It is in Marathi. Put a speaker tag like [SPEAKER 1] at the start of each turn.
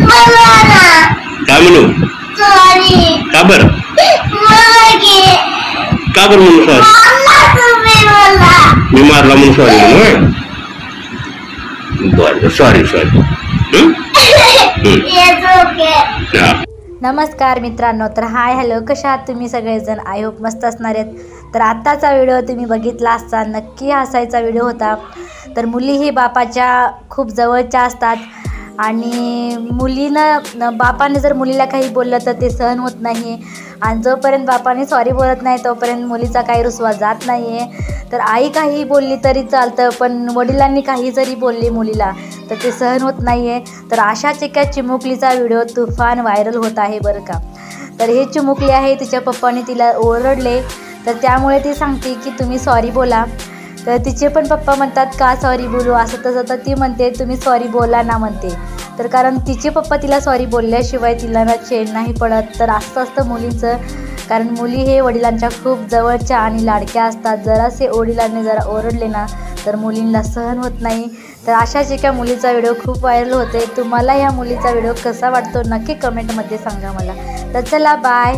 [SPEAKER 1] काय म्हणू? का बरं? का बरं म्हणून सॉरी? मी मारला म्हणून सॉरी म्हणून? बरं सॉरी सॉरी.
[SPEAKER 2] नमस्कार मित्रांनो. तर हाय हॅलो, कशा आहात तुम्ही सगळेजण? आय होप मस्त असणार आहेत. तर आत्ताचा व्हिडिओ तुम्ही बघितला असता, नक्की हसायचा व्हिडिओ होता. तर मुली ही बापाच्या खूप जवळच्या असतात आणि मुलीनं बापाने जर मुलीला काही बोललं तर ते सहन होत नाही आणि जोपर्यंत बापाने सॉरी बोलत नाही तोपर्यंत मुलीचा काही रुसवा जात नाही आहे. तर आई काही बोलली तरी चालतं, पण वडिलांनी काही जरी बोलली मुलीला तर ते सहन होत नाही आहे. तर अशाच एका चिमुकलीचा व्हिडिओ तुफान व्हायरल होत आहे बरं का. तर हे चिमुकली आहे, तिच्या पप्पाने तिला ओरडले तर त्यामुळे ती सांगते की तुम्ही सॉरी बोला. तर तिचे पण पप्पा म्हणतात का सॉरी बोलू असं तसं, तर ती म्हणते तुम्ही सॉरी बोला ना म्हणते. तर कारण तिचे पप्पा तिला सॉरी बोलल्याशिवाय तिला ना चैन नाही पडत. तर असं असतं मुलींचं, कारण मुली हे वडिलांच्या खूप जवळच्या आणि लाडक्या असतात. जरासे वडिलांनी जरा ओरडले ना तर मुलींना सहन होत नाही. तर अशाच एका मुलीचा व्हिडिओ खूप व्हायरल होते. तुम्हाला ह्या मुलीचा व्हिडिओ कसा वाटतो नक्की कमेंटमध्ये सांगा मला. तर चला बाय.